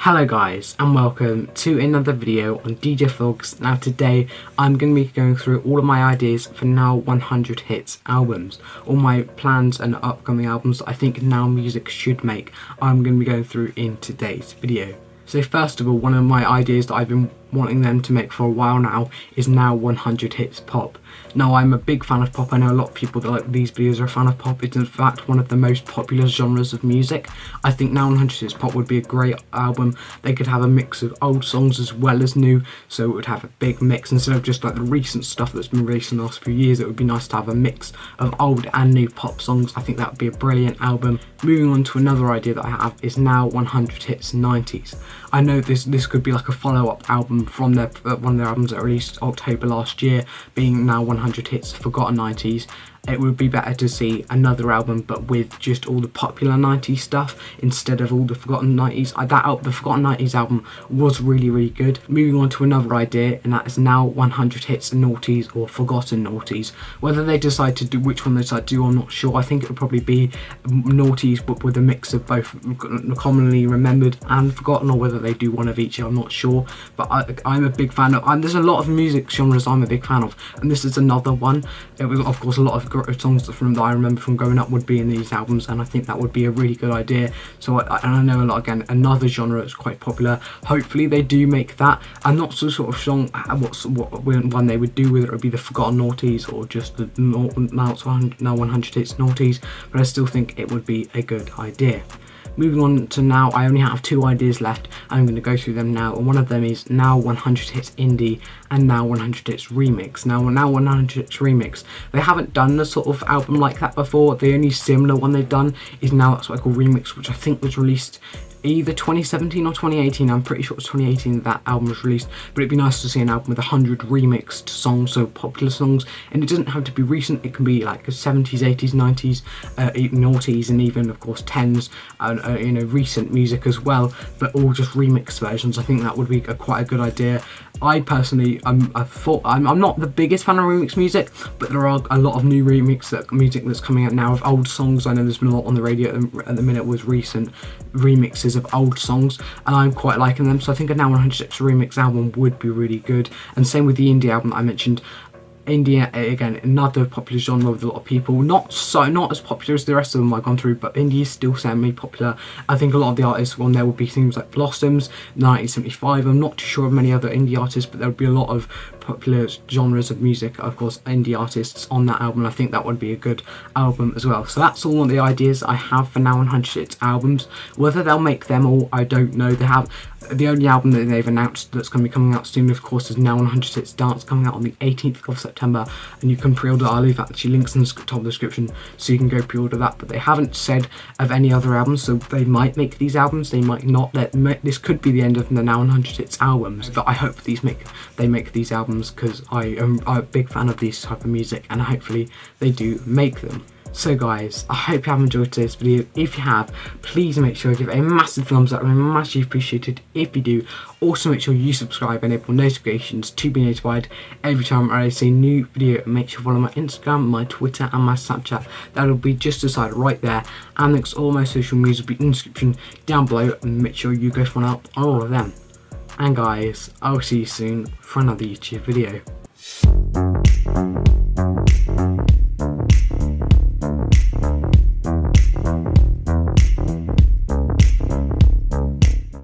Hello guys and welcome to another video on DJ Vlogs. Now today I'm going to be going through all of my ideas for Now 100 Hits albums. All my plans and upcoming albums that I think Now Music should make, I'm going to be going through in today's video. So first of all, one of my ideas that I've been wanting them to make for a while now is Now 100 Hits Pop. Now I'm a big fan of pop. I know a lot of people that like these videos are a fan of pop. It's in fact one of the most popular genres of music. I think Now 100 Hits Pop would be a great album. They could have a mix of old songs as well as new, so it would have a big mix instead of just like the recent stuff that's been released in the last few years. It would be nice to have a mix of old and new pop songs. I think that would be a brilliant album. Moving on to another idea that I have is Now 100 Hits 90s. I know this could be like a follow-up album from one of their albums that released October last year, being Now 100 Hits Forgotten 90s. It would be better to see another album but with just all the popular 90s stuff instead of all the Forgotten 90s. The Forgotten 90s album was really good. Moving on to another idea, and that is Now 100 Hits Noughties or Forgotten Noughties. Whether they decide to do which one they decide to do, I'm not sure. I think it would probably be Noughties but with a mix of both commonly remembered and forgotten, or whether they do one of each, I'm not sure. But I'm a big fan of, and there's a lot of music genres I'm a big fan of, and this is another one. It was of course a lot of songs that I remember from growing up would be in these albums, and I think that would be a really good idea. So I know a lot, again, another genre that's quite popular. Hopefully they do make that. I'm not so sort of sure what one they would do, whether it would be the Forgotten Noughties or just the Now 100 Hits Noughties, but I still think it would be a good idea. Moving on to now, I only have two ideas left. I'm going to go through them now, and one of them is Now 100 Hits Indie and Now 100 Hits Remix. Now 100 Hits Remix, they haven't done a sort of album like that before. The only similar one they've done is Now That's What I Call Remix, which I think was released either 2017 or 2018. I'm pretty sure it was 2018 that album was released, but it'd be nice to see an album with 100 remixed songs, so popular songs, and it doesn't have to be recent. It can be like 70s, 80s, 90s, noughties, and even of course 10s, recent music as well, but all just remixed versions. I think that would be quite a good idea. I personally, I'm not the biggest fan of remix music, but there are a lot of new music that's coming out now of old songs. I know there's been a lot on the radio at the minute with recent remixes of old songs, and I'm quite liking them. So I think a Now 100 Hits remix album would be really good. And same with the indie album I mentioned. India, again, another popular genre with a lot of people. Not as popular as the rest of them I've gone through, but indie is still semi-popular. I think a lot of the artists on there would be things like Blossoms, 1975. I'm not too sure of many other indie artists, but there would be a lot of popular genres of music, of course, indie artists on that album. I think that would be a good album as well. So that's all of the ideas I have for Now 100 Hits albums. Whether they'll make them all, I don't know. They have the only album that they've announced that's going to be coming out soon, of course, is Now 100 Hits Dance, coming out on the 18th of September, and you can pre-order. I'll leave actually links in the top of the description so you can go pre-order that. But they haven't said of any other albums, so they might make these albums, they might not. This could be the end of the Now 100 Hits albums, but I hope they make these albums, because I'm a big fan of these type of music, and hopefully they do make them. So guys, I hope you have enjoyed today's video. If you have, please make sure you give it a massive thumbs up. I'm much appreciated if you do. Also make sure you subscribe and enable notifications to be notified every time I release a new video. And make sure you follow my Instagram, my Twitter and my Snapchat. That'll be just beside right there. And links to all my social media will be in the description down below. And make sure you go follow up on all of them. And guys, I'll see you soon for another YouTube video.